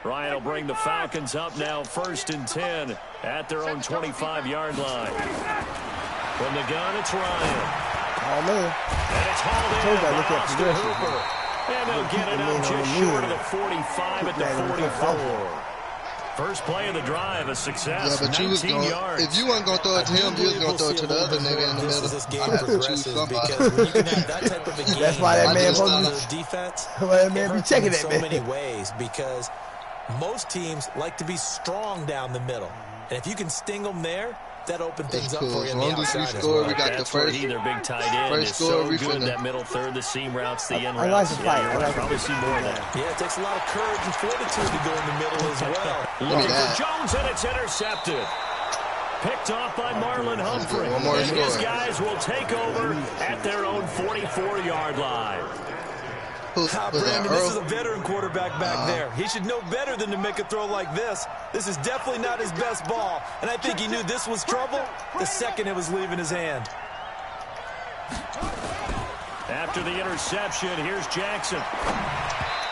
Ryan will bring the Falcons up now 1st and 10 at their own 25-yard line. From the gun, it's Ryan. Oh, man. And it's hauled in by Austin Hooper. And they'll get it up just short of the 45 at the 44. First play of the drive, a success. Yeah, but you was going, if you weren't going to throw it to him, you was going to throw it to the other nigga in the middle. I had to choose somebody. Because when you can have that type of a game, that's why that man defense, that man be checking that so man. many ways, because most teams like to be strong down the middle. And if you can sting them there, that opens things up for you on the outside. As long as we score, we got the first. Their big tight end is so good. That middle third, the seam routes, the end routes. I like the fight. I like probably see more of that. Yeah, it takes a lot of courage and fortitude to go in the middle as well. Looking for Jones, and it's intercepted. Picked off by Marlon Humphrey. And his guys will take over at their own 44-yard line. Brandon, this is a veteran quarterback back there. He should know better than to make a throw like this. This is definitely not his best ball. And I think he knew this was trouble the second it was leaving his hand. After the interception, here's Jackson.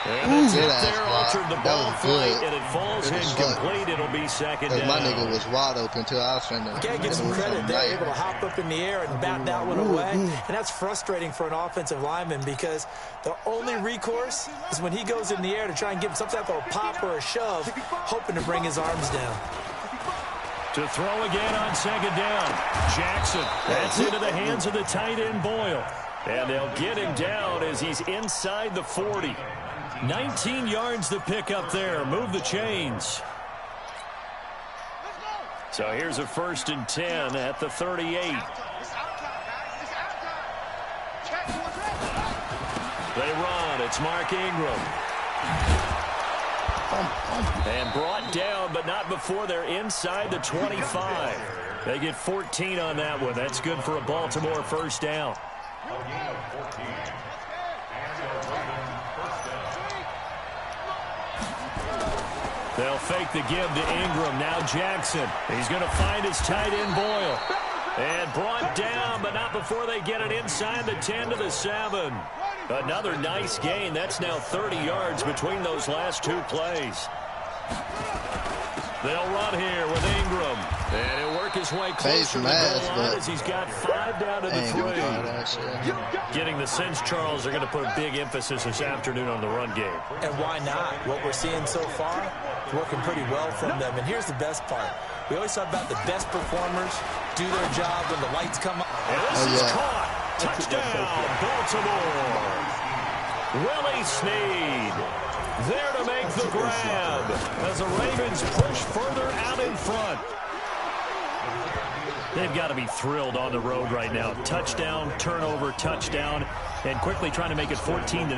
And it's there, altered the ball flight, and it falls incomplete. It'll be second down. My nigga was wide open, too. I was trying to... Can't get some credit there. Able to hop up in the air and bat that one away. And that's frustrating for an offensive lineman because the only recourse is when he goes in the air to try and give him some type of a pop or a shove, hoping to bring his arms down. To throw again on second down. Jackson. That's into the hands of the tight end, Boyle. And they'll get him down as he's inside the 40. 19 yards to pick up there. Move the chains. So here's a 1st and 10 at the 38. They run. It's Mark Ingram. And brought down, but not before they're inside the 25. They get 14 on that one. That's good for a Baltimore first down. They'll fake the give to Ingram. Now Jackson. He's going to find his tight end, Boyle. And brought down, but not before they get it inside the 10 to the 7. Another nice gain. That's now 30 yards between those last two plays. They'll run here with Ingram. And he'll work his way closer to the goal line as he's got 5 down to the 3. Getting the sense, Charles, they're going to put a big emphasis this afternoon on the run game. And why not? What we're seeing so far is working pretty well from them. And here's the best part. We always talk about the best performers do their job when the lights come up. And this is caught. Touchdown, Baltimore. Willie Snead there to make the grab as the Ravens push further out in front. They've got to be thrilled on the road right now. Touchdown, turnover, touchdown, and quickly trying to make it 14-0.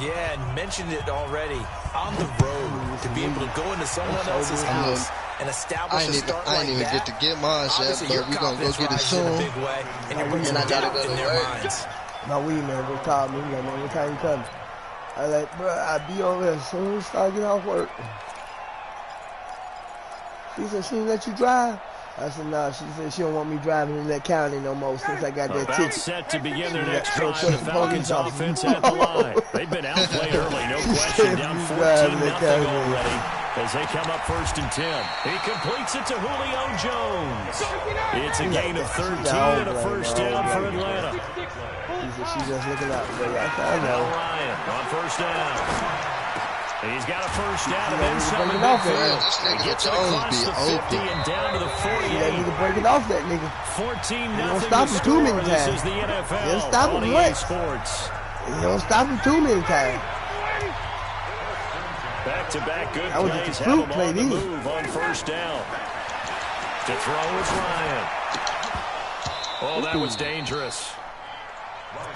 Yeah, and mentioned it already. On the road, to be able to go into someone else's house and establish a start like that. I didn't even get to get mine yet, but we're going to go get it soon. In a big way, and you're putting doubt in their minds. My weed man just called me. He's like, man, what time you coming? I was like, bro, I'll be over there as soon as I get off work. She said, she didn't let you drive? I said, no, she said she don't want me driving in that county no more since I got that ticket. Set to begin their next drive. The Falcons offense at the line. They've been outplayed early, no question. Down 14-0 already as they come up 1st and 10. He completes it to Julio Jones. It's a gain of 13 and a first down for Atlanta. She's just looking out. I know. Ryan on first down. He's got a first down and then some in midfield. He gets it across the 50 and down to the 48. You need to break it off that nigga. 14-0. Don't stop him too many times. This is the NFL. Don't stop him much. Sports. Don't stop him too many times. Back-to-back good plays. Have him on the move on first down. To throw is Ryan. Oh, that was dangerous.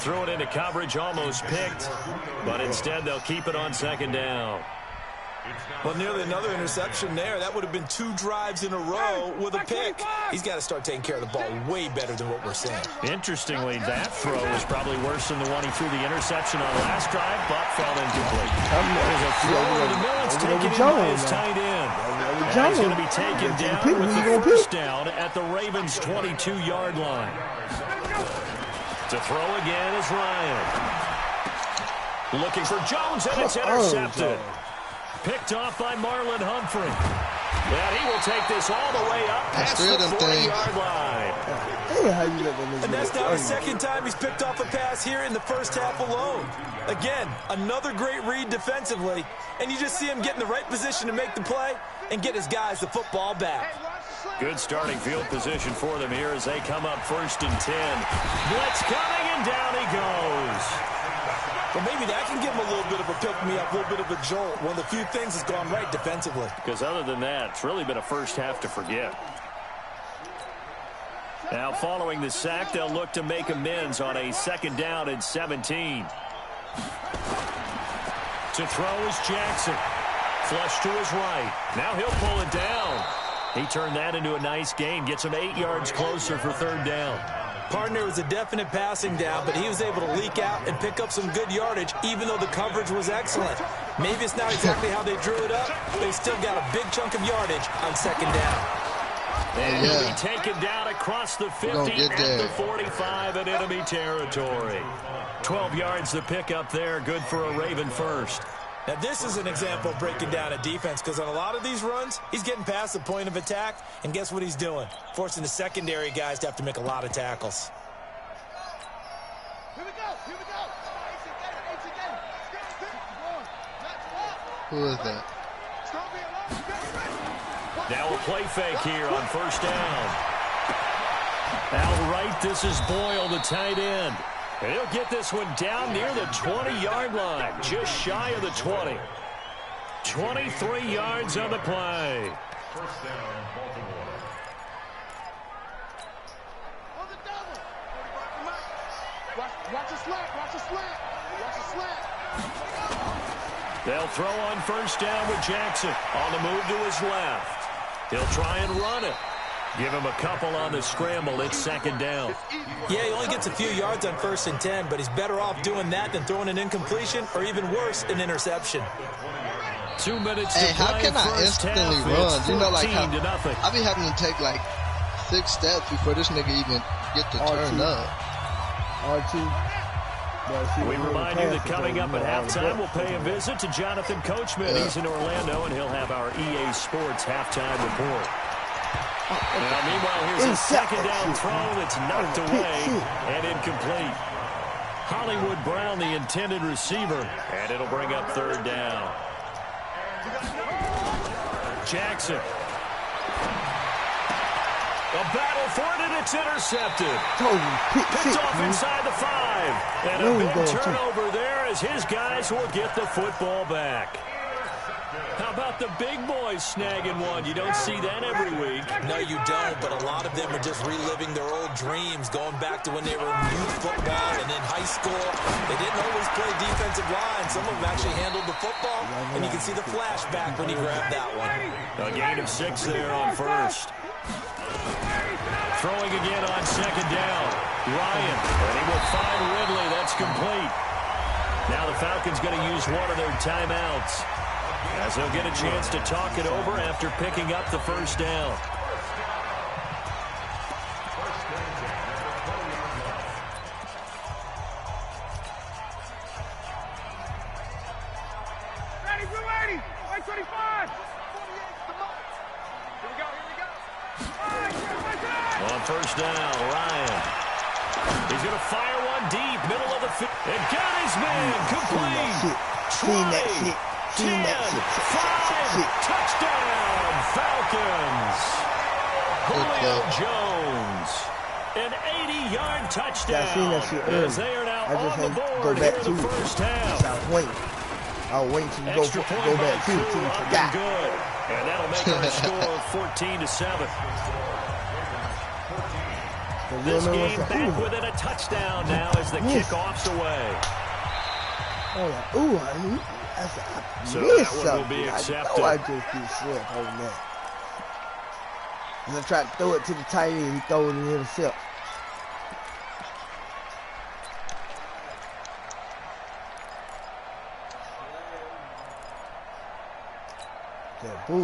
Threw it into coverage, almost picked, but instead they'll keep it on second down. Well, nearly another interception there. That would have been 2 drives in a row with a pick. He's got to start taking care of the ball way better than what we're seeing. Interestingly, that throw was probably worse than the one he threw the interception on last drive, but fell incomplete. There's a throw over the middle. It's taken in by his tight end. And he's going to be taken down with the first down at the Ravens' 22-yard line. To throw again is Ryan. Looking for Jones, and it's intercepted. Picked off by Marlon Humphrey. And he will take this all the way up past the 40-yard line. And that's not the second time he's picked off a pass here in the first half alone. Again, another great read defensively, and you just see him get in the right position to make the play and get his guys the football back. Good starting field position for them here as they come up 1st and 10. Blitz coming, and down he goes. Well, maybe that can give him a little bit of a pick-me-up, a little bit of a jolt. One of the few things that's gone right defensively. Because other than that, it's really been a first half to forget. Now, following the sack, they'll look to make amends on a 2nd down and 17. To throw is Jackson. Flush to his right. Now he'll pull it down. He turned that into a nice gain. Gets him 8 yards closer for 3rd down. Partner was a definite passing down, but he was able to leak out and pick up some good yardage, even though the coverage was excellent. Maybe it's not exactly how they drew it up, but they still got a big chunk of yardage on 2nd down. And he'll be taken down across the 50 at the 45 in enemy territory. 12 yards to pick up there. Good for a Raven first. Now, this is an example of breaking down a defense, because on a lot of these runs, he's getting past the point of attack, and guess what he's doing? Forcing the secondary guys to have to make a lot of tackles. Who is that? Now a play fake here on 1st down. Outright, this is Boyle, the tight end. And he'll get this one down near the 20-yard line, just shy of the 20. 23 yards on the play. First down, Baltimore. Watch the slant. Watch the slant. They'll throw on 1st down with Jackson. On the move to his left. He'll try and run it. Give him a couple on the scramble. It's 2nd down. Yeah, he only gets a few yards on 1st and 10, but he's better off doing that than throwing an incompletion or even worse, an interception. 2 minutes to play. How can I instantly run? You know, like how I be having to take like 6 steps before this nigga even get to turn up. We remind you that coming up at halftime, we'll pay a visit to Jonathan Coachman. He's in Orlando, and he'll have our EA Sports halftime report. Now, meanwhile, here's a 2nd down throw that's knocked away and incomplete. Hollywood Brown, the intended receiver, and it'll bring up 3rd down. Jackson. A battle for it, and it's intercepted. Picked off inside the 5. And a big turnover there as his guys will get the football back. How about the big boys snagging one? You don't see that every week. No, you don't, but a lot of them are just reliving their old dreams, going back to when they were in youth football and in high school. They didn't always play defensive line. Some of them actually handled the football, and you can see the flashback when he grabbed that one. A gain of 6 there on 1st. Throwing again on 2nd down. Ryan, and he will find Ridley. That's complete. Now the Falcons going to use one of their timeouts, as they'll get a chance to talk it over after picking up the 1st down. Ready, we're ready. 25. Here we go. On 1st down, Ryan. He's going to fire one deep, middle of the field. And got his man, complete. Seen that shit. 10, 5, touchdown, Falcons. Julio Jones, an 80-yard touchdown. I seen that shit early. As they are now I just on the had to board go back here to in the it. first half. I was waiting till you Extra point go by back to it till you Koo, up forgot. and good. And that'll make our score of 14-7. This game back within a touchdown now as the kickoff's away. So that one will be accepted. I just did slip on that. And I tried to throw it to the tight end, he threw it in himself.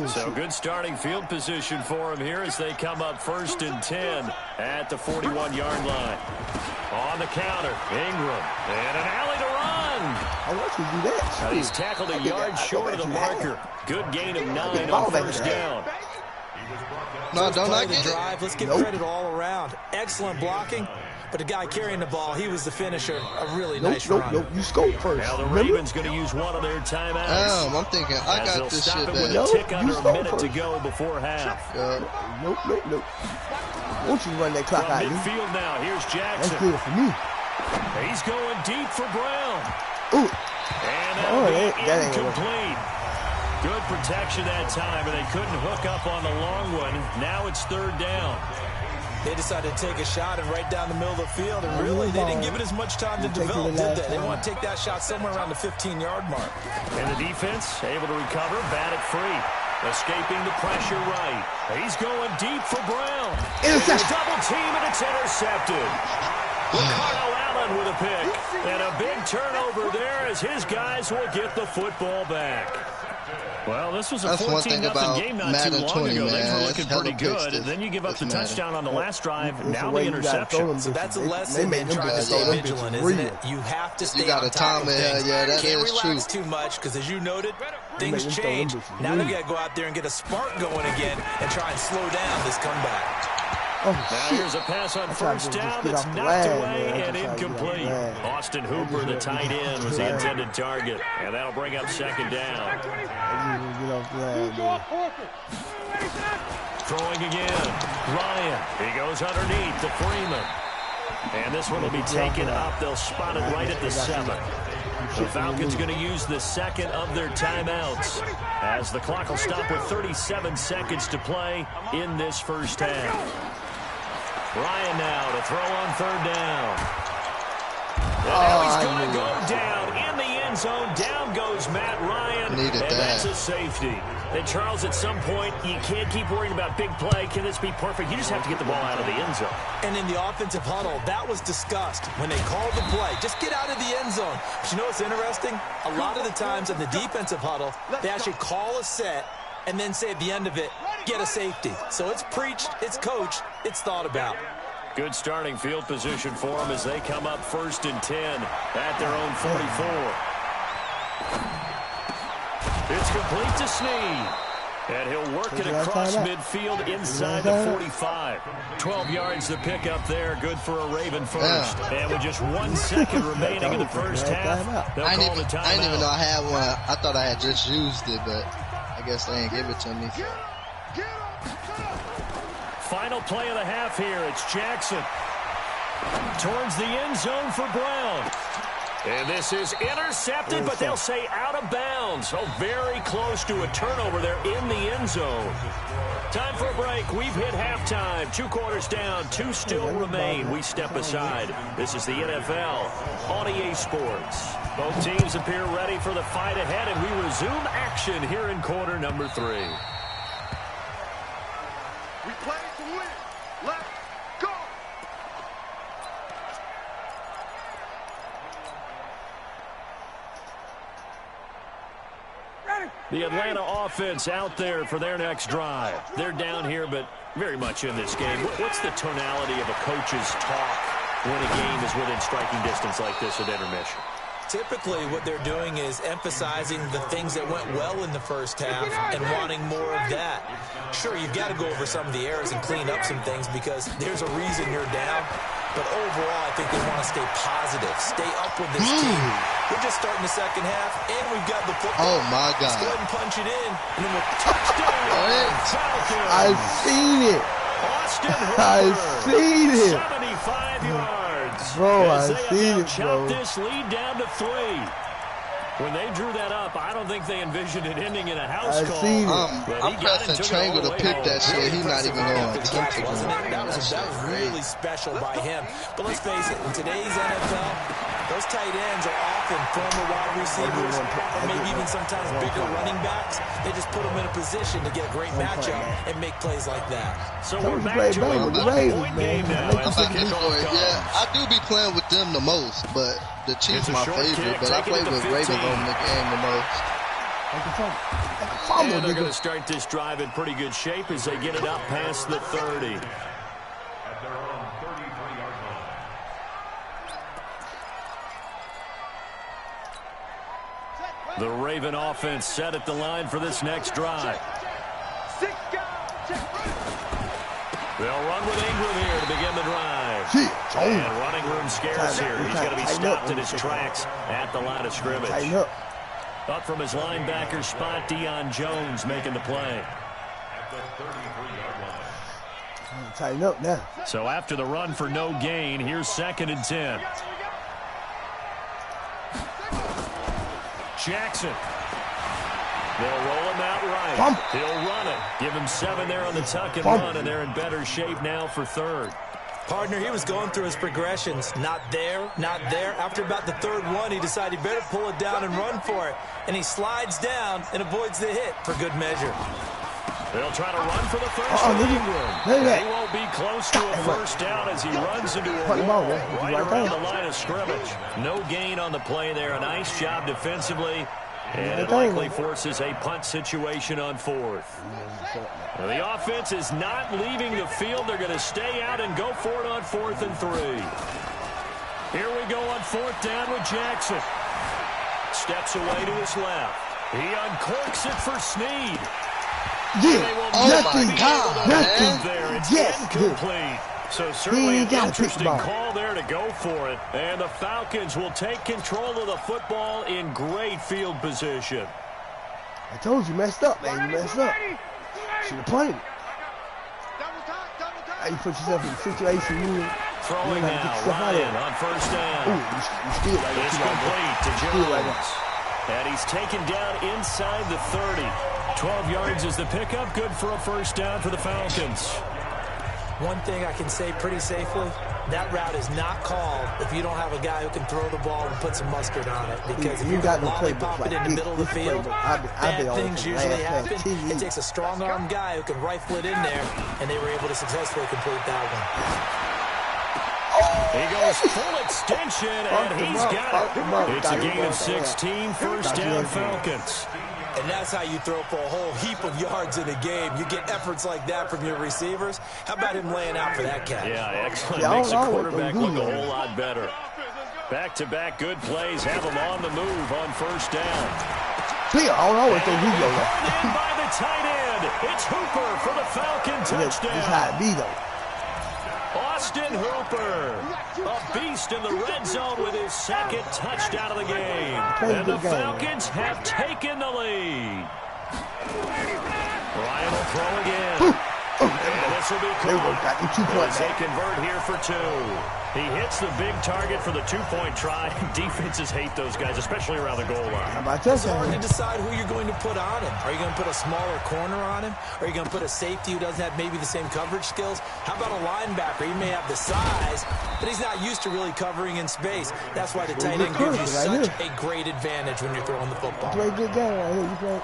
So good starting field position for him here as they come up 1st and 10 at the 41-yard line. On the counter, Ingram, and an alley to run. I want you to do that. He's tackled a yard short of the marker. Good gain of 9 on first down. No, don't play like the it. drive. Let's give credit all around. Excellent blocking. But the guy carrying the ball, he was the finisher. A really nice run. Nope, you scope first. Now the Ravens going to use one of their timeouts. I'm thinking, I got this shit with back. a tick under a minute to go before half. Nope. Won't you run that clock out? Midfield now. Here's Jackson. That's good for me. He's going deep for Brown. Ooh. And that'll be incomplete. Good protection that time, but they couldn't hook up on the long one. Now it's third down. They decided to take a shot and right down the middle of the field, and really, they didn't give it as much time to develop, did they? They want to take that shot somewhere around the 15-yard mark. And the defense able to recover, bat it free. Escaping the pressure right. He's going deep for Brown. Interception. Double team, and it's intercepted. Ricardo Allen with a pick. And a big turnover there as his guys will get the football back. Well, this was a 14-0 game not too long ago. Things were looking pretty good. And then you give up the touchdown on the last drive. Now the interception. So that's a lesson in trying to stay vigilant, isn't it? You have to stay on top of things. Yeah, that Can't is relax true. too much because, as you noted, things change. Now you got to go out there and get a spark going again and try and slow down this comeback. Oh, now here's a pass on first down that's knocked away and incomplete. Austin Hooper, the tight end, was the intended target. And that'll bring up second down. Throwing again. Ryan. He goes underneath to Freeman. And this one will be taken up. They'll spot it right at the 7. The Falcons going to use the second of their timeouts as the clock will stop with 37 seconds to play in this first half. Ryan now to throw on third down. And now he's going to go down in the end zone. Down goes Matt Ryan. And that's a safety. And Charles, at some point, you can't keep worrying about big play. Can this be perfect? You just have to get the ball out of the end zone. And in the offensive huddle, that was discussed when they called the play. Just get out of the end zone. But you know what's interesting? A lot of the times in the defensive huddle, they actually call a set and then say at the end of it, get a safety. So it's preached, it's coached, it's thought about. Good starting field position for them as they come up 1st and 10 at their own 44. It's complete to Snead. And he'll work it across midfield inside the 45. 12 yards to pick up there. Good for a Raven first. And with just 1 second remaining in the first half, they'll call the timeout. I didn't even know I had one. I thought I had just used it, but I guess they didn't give it to me. Final play of the half here. It's Jackson. Towards the end zone for Brown. And this is intercepted, but they'll say out of bounds. So very close to a turnover there in the end zone. Time for a break. We've hit halftime. 2 quarters down. 2 still remain. We step aside. This is the NFL on EA Sports. Both teams appear ready for the fight ahead, and we resume action here in quarter number 3. We play to win. Let's go. The Atlanta offense out there for their next drive. They're down here, but very much in this game. What's the tonality of a coach's talk when a game is within striking distance like this at intermission? Typically, what they're doing is emphasizing the things that went well in the first half and wanting more of that. Sure, you've got to go over some of the errors and clean up some things because there's a reason you're down. But overall, I think they want to stay positive, stay up with this team. We're just starting the second half, and we've got the football. Oh, my God. Let's go ahead and punch it in, and then we'll touchdown. Falcons. I've seen it. Austin Hooper. I've seen it. 75 yards. Bro, I've seen it, bro. This lead down to 3. When they drew that up, I don't think they envisioned it ending in a house call. Seen it. I'm pressing triangle to pick that shit. He's not even going. That was really special by him. But let's face it, in today's NFL, those tight ends are often former wide receivers or maybe even sometimes bigger running backs. They just put them in a position to get a great matchup and make plays like that. So we're back to a 1-point game now. Yeah, I do be playing with them the most, but the Chiefs my favorite. But I play with Ravens on the game the most. And they're going to start this drive in pretty good shape as they get it up past the 30. The Raven offense set at the line for this next drive. They'll run with Ingram here to begin the drive. And running room scarce here. He's going to be stopped in his tracks at the line of scrimmage. Up from his linebacker spot, Deion Jones making the play. Tighten up now. So after the run for no gain, here's 2nd and 10. Jackson. They'll roll him out right. He'll run it. Give him 7 there on the tuck and run, and they're in better shape now for 3rd. Partner, he was going through his progressions. Not there, not there. After about the 3rd one, he decided he better pull it down and run for it. And he slides down and avoids the hit for good measure. They'll try to run for the first one. He won't be close to a first down as he runs into a wall right around the line of scrimmage. No gain on the play there. A nice job defensively. And it likely forces a punt situation on 4th. Now, the offense is not leaving the field. They're going to stay out and go for it on 4th and 3. Here we go on 4th down with Jackson. Steps away to his left. He uncorks it for Snead. Nothing there. It's incomplete. So certainly an interesting call there to go for it. And the Falcons will take control of the football in great field position. I told you, messed up, man. You messed up. Should have punted. How you put yourself in a situation throwing now, Ryan on 1st down. It's complete to Jones. And he's taken down inside the 30. 12 yards is the pickup. Good for a first down for the Falcons. One thing I can say pretty safely, that route is not called if you don't have a guy who can throw the ball and put some mustard on it. Because if you got lollipop it in the middle of the field, bad things usually happen. It takes a strong-arm guy who can rifle it in there, and they were able to successfully complete that one. He goes full extension, and he's got it. It's a gain of 16, first down Falcons. And that's how you throw for a whole heap of yards in a game. You get efforts like that from your receivers. How about him laying out for that catch? Yeah, excellent. Makes the quarterback look a whole lot better. Back-to-back good plays have him on the move on first down. I don't know what they do. In by the tight end. It's Hooper for the Falcon touchdown. That's how it be, though. Austin Hooper, a beast in the red zone with his 2nd touchdown of the game. And the Falcons have taken the lead. Ryan will throw again. And this will be caught as they convert here for 2. He hits the big target for the 2-point try. Defenses hate those guys, especially around the goal line. It's hard to decide who you're going to put on him. Are you going to put a smaller corner on him? Are you going to put a safety who doesn't have maybe the same coverage skills? How about a linebacker? He may have the size, but he's not used to really covering in space. That's why the tight end gives you such a great advantage when you're throwing the football. Play a good game right here. You're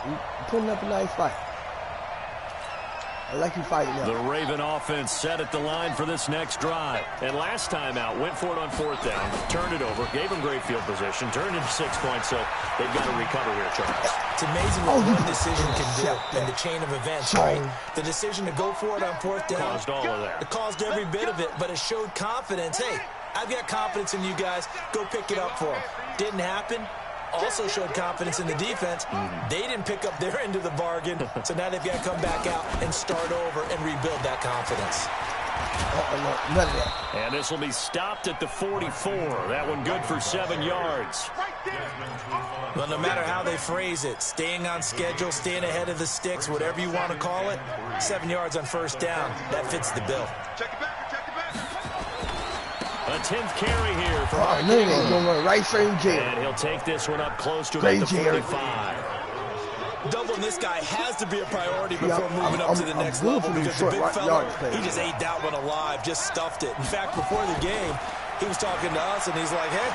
putting up a nice fight. I like you fighting now. The Raven offense set at the line for this next drive. And last time out, went for it on 4th down, turned it over, gave them great field position, turned into 6 points, so they've got to recover here, Charles. It's amazing what one decision can do in the chain of events, right? The decision to go for it on 4th down. Caused all of that. It caused every bit of it, but it showed confidence. Hey, I've got confidence in you guys. Go pick it up for them. Didn't happen. Also showed confidence in the defense. They didn't pick up their end of the bargain, so now they've got to come back out and start over and rebuild that confidence. And this will be stopped at the 44. That one good for 7 yards. Well, no matter how they phrase it, staying on schedule, staying ahead of the sticks, whatever you want to call it, 7 yards on first down, that fits the bill. A 10th carry here for and he'll take this one up close to about the 45. Doubling this guy has to be a priority before moving up to the next level because the big fella, he just ate that one alive, just stuffed it. In fact, before the game, he was talking to us, and he's like, hey,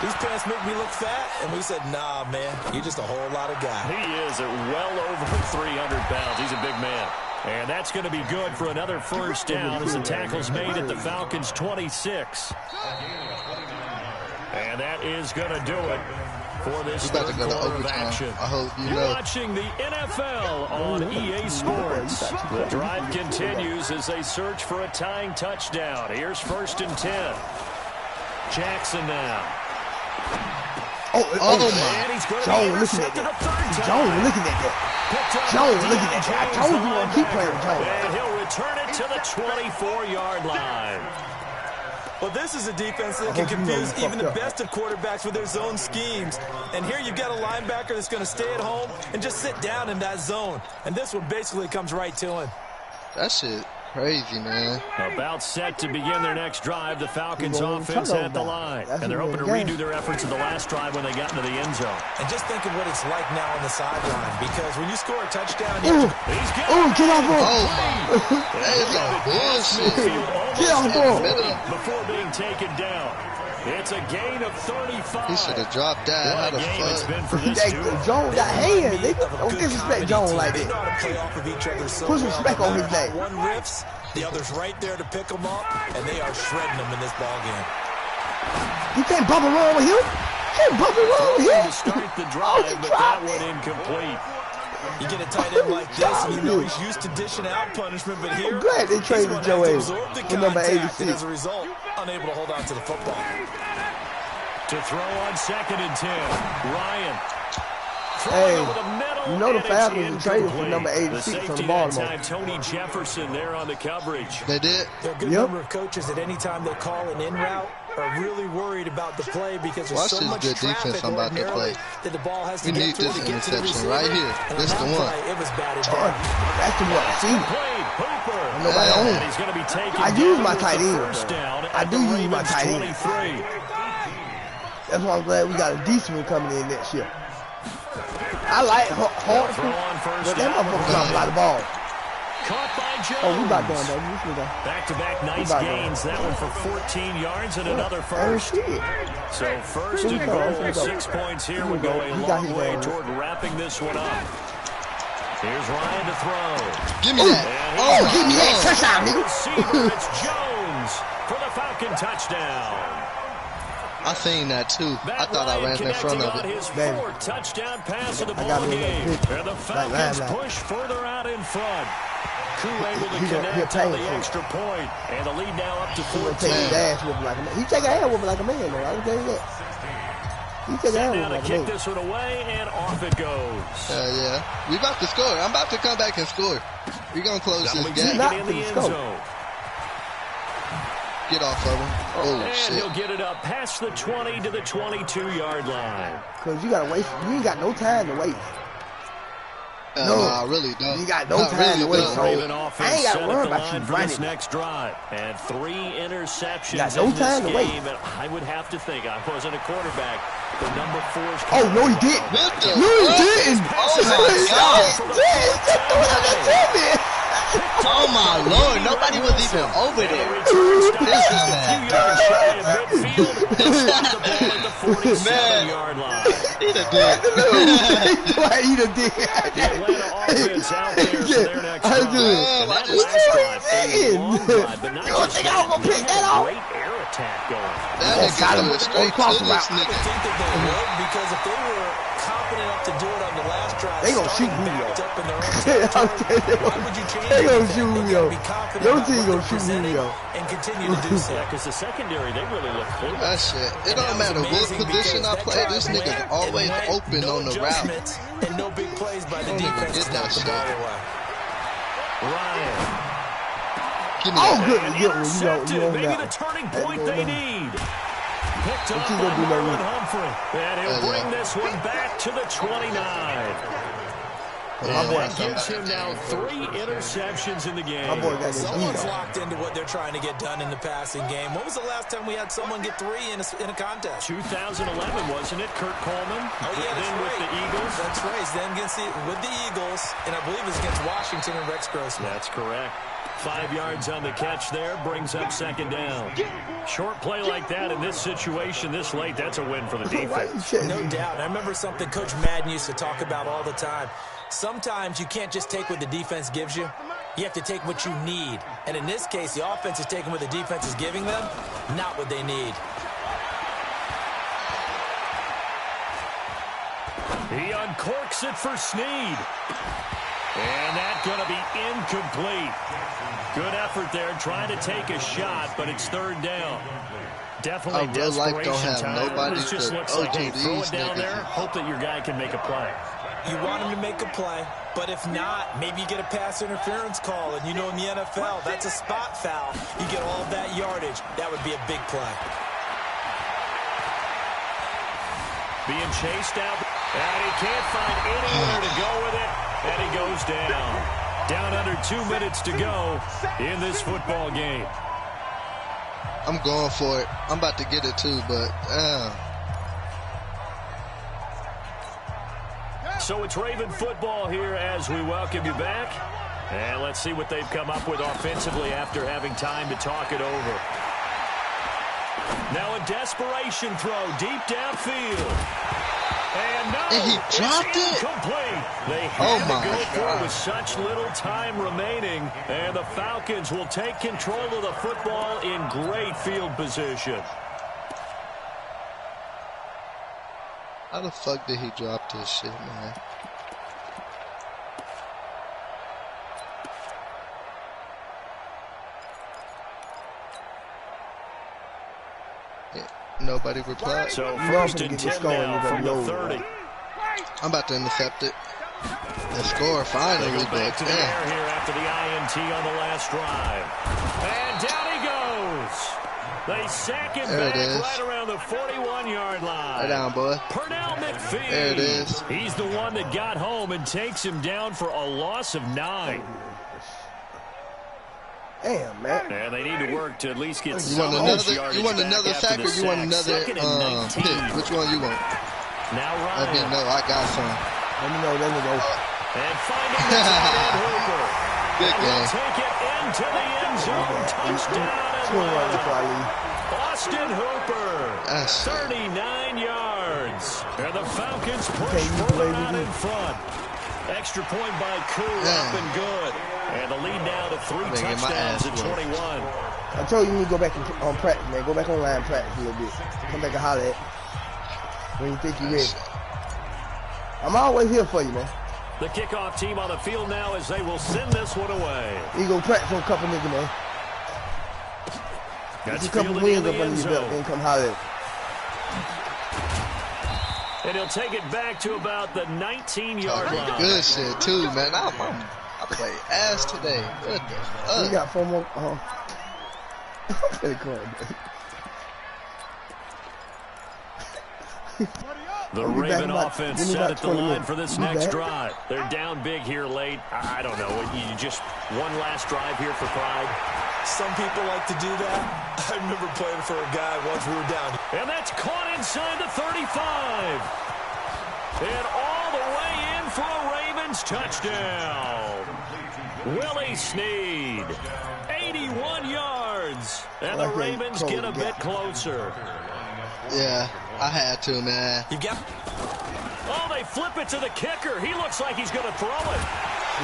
these pants make me look fat. And we said, nah, man, you're just a whole lot of guy. He is at well over 300 pounds. He's a big man. And that's going to be good for another first down as the tackle's made at the Falcons' 26. And that is going to do it for this third quarter of action. You're watching the NFL on EA Sports. The drive continues as they search for a tying touchdown. Here's 1st and 10. Jackson now. Oh my. Jones looking at that. Jones looking at that. Jones looking at that. I told you to keep playing with Jones. And he'll return it to the 24-yard line. Well, this is a defense that can confuse even the best of quarterbacks with their zone schemes. And here you've got a linebacker that's going to stay at home and just sit down in that zone. And this one basically comes right to him. That shit crazy, man. About set to begin their next drive. The Falcons offense at the line. And they're hoping to redo their efforts in the last drive when they got into the end zone. And just think of what it's like now on the sideline. Because when you score a touchdown, get off ball. Oh, my. That is a bullshit. Get off ball. Before being taken down. It's a gain of 35. He should have dropped that. How the fuck? Jones got hands. They don't disrespect Jones like that. Put some respect on his name. One rips, the other's right there to pick them up, and they are shredding them in this ball game. You can't bump around with him. You can't bump around with him. To start the drive, but that one incomplete. You get a tight end like this, and you know he's used to dishing out punishment, but here, I'm glad they traded Joe A for number 86. And as a result, unable to hold on to the football. To throw on 2nd and 10, Ryan. Hey, you know the Falcons traded for number 86 on the Baltimore. Tony Jefferson there on the coverage. They did. There are a good number of coaches that any time they call an in route are really worried about the play because there's so much traffic ordinarily that the ball has to get through to get to the receiver. Right here. This the one. It was batted down. That's the one. See? Nobody on him. He's going to be taken I use my tight end. I do use my tight end. That's why I'm glad we got a decent one coming in next year. I like Hartford, but that motherfucker dropped a lot of balls. Caught by Jones. Oh, we about done, baby. Back-to-back nice gains. That one for 14 yards and another first. So first and goal, 6 points here. We'll go a long way toward wrapping this one up. Here's Ryan to throw. Give me that. Give me that. Touchdown, nigga. Receiver, it's Jones for the Falcon touchdown. I seen that too. I thought I ran in front of it. His 4th touchdown pass of the ball game. And the Falcons push further out in front. Koo able to connect on the extra point. And the lead now up to 14. He take a hand whooping like a man, though. I will tell you that. He take a hand whooping like a man. Kick this one away, and off it goes. Yeah. We about to score. I'm about to come back and score. We're going to close this game. In the end zone. Get off of him. Oh, and shit. He'll get it up past the 20 to the 22-yard line. Because you got to waste. You ain't got no time to waste. No, I really don't. You got no time to waste. So I ain't got to worry about you running. This next drive. And 3 interceptions no time to wait. And I would have to think, I wasn't a quarterback, but number 4's... Oh, no, he didn't. No, he didn't. Oh, my God. Oh my Lord, nobody was even over there. This is man. He the dick. He the dick. I do. You don't think I'm gonna pick that off? That got him straight to this nigga. Because if they were confident enough to do it on the last drive, they gonna shoot Julio. Why would you change they gonna shoot Julio. Your team gonna shoot Julio. And continue to do so. Because the secondary, they really look cool. That shit. It don't matter what position I play. This nigga's always open on the route. And no big plays by the defense. Get that shit. Ryan. Oh, good. You don't maybe the turning point they need. Picked up by Humphrey. And he'll bring this one back to the 29. And that gives him now 3 interceptions in the game. Someone's locked into what they're trying to get done in the passing game. When was the last time we had someone get 3 in a contest? 2011, wasn't it? Kurt Coleman. Oh, yeah, then right. with the Eagles. That's right. Then with the Eagles, and I believe it's against Washington and Rex Grossman. That's correct. 5 yards on the catch there, brings up 2nd down. Short play like that in this situation this late, that's a win for the defense. No doubt. I remember something Coach Madden used to talk about all the time. Sometimes you can't just take what the defense gives you. You have to take what you need. And in this case, the offense is taking what the defense is giving them, not what they need. He uncorks it for Snead. And that's going to be incomplete. Good effort there, trying to take a shot, but it's 3rd down. definitely desperation time. It just looks like, hey, throw it down there, hope that your guy can make a play. You want him to make a play, but if not, maybe you get a pass interference call, and you know in the NFL, that's a spot foul. You get all of that yardage. That would be a big play. Being chased out, and he can't find anywhere to go with it, and he goes down. Down under 2 minutes to go in this football game. I'm going for it. I'm about to get it too, but So it's Raven football here as we welcome you back. And let's see what they've come up with offensively after having time to talk it over. Now a desperation throw deep downfield. And no, he dropped it. Incomplete. They had to go for it with such little time remaining. And the Falcons will take control of the football in great field position. How the fuck did he drop this shit, man? Nobody replied. So first and 10 now from the 30. I'm about to intercept it. The score finally, back to the air here after the INT on the last drive. And down he goes. They sack him back right around the 41-yard line. Right down, boy. Pernell McPhee. There it is. He's the one that got home and takes him down for a loss of 9. Damn, man. And they need to work to at least get You want another sack or you want another pick? Which one you want? Now Ryan. Let me know. I got some. Let me know. Let me go. And finding the Hooper. Good game. Take it into the end zone. Touchdown. Austin Hooper. 39 yards. And the Falcons push further out in front. Extra point by Koo, up and good. And the lead now to 3 touchdowns at 21. I told you need to go back on practice, man. Go back online and practice a little bit. Come back and holler at when you think you're ready. I'm always here for you, man. The kickoff team on the field now as they will send this one away. You go practice on a couple niggas, man. Get a couple wins up under your belt, then come holler at. And he'll take it back to about the 19-yard line. Good shit, too, man. I play ass today. Good. We got 4 more. I'm pretty cool. The Raven offense set at the line for this next drive. They're down big here late. I don't know. You just one last drive here for pride. Some people like to do that. I remember playing for a guy once we were down. And that's caught inside the 35. And all the way in for a Ravens touchdown. Willie Snead, 81 yards. And the Ravens get a bit closer. Yeah, I had to, man. Oh, they flip it to the kicker. He looks like he's going to throw it.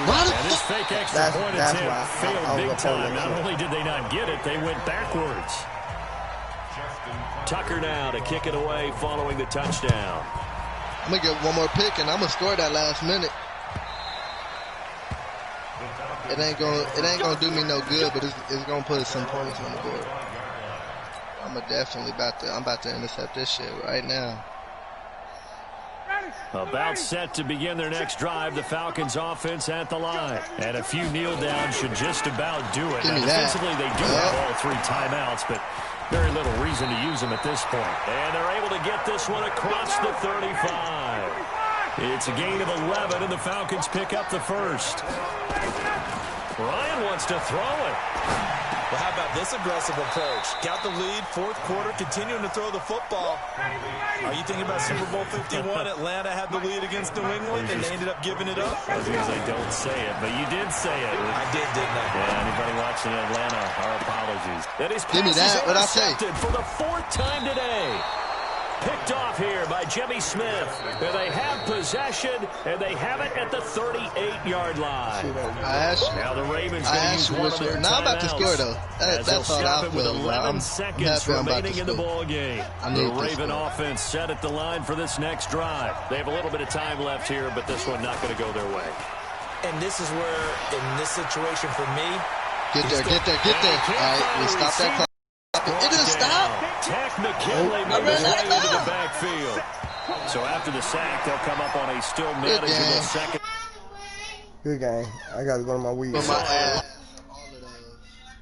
What? And this fake extra point attempt failed big time. Not only did they not get it, they went backwards. Tucker now to kick it away following the touchdown. I'm going to get one more pick, and I'm going to score that last minute. It ain't gonna do me no good, but it's gonna put some points on the board. I'm about to intercept this shit right now. About set to begin their next drive, the Falcons offense at the line. And a few kneel downs should just about do it. Now, defensively, they do have all 3 timeouts, but very little reason to use them at this point. And they're able to get this one across the 35. It's a gain of 11, and the Falcons pick up the first. Ryan wants to throw it. Well, how about this aggressive approach? Got the lead, 4th quarter, continuing to throw the football. Are you thinking about Super Bowl 51? Atlanta had the lead against New England, and they ended up giving it up? I was going to say, don't say it, but you did say it. I did, didn't I? Yeah, anybody watching Atlanta, our apologies. That is give me that, what I say. For the 4th time today. Picked off here by Jimmy Smith. And they have possession, and they have it at the 38-yard line. Now the Ravens going to use one of their timeouts. Now I'm about to score, though. That's all I feel. With 11 seconds remaining in the ball game. The Raven offense set at the line for this next drive. They have a little bit of time left here, but this one not going to go their way. And this is where, in this situation for me... Get there. All right, we stop that clock. happened? It didn't stop. Tech McKinley made his way into the backfield. So after the sack, they'll come up on a still manageable second. Good game. I got to go to my weed.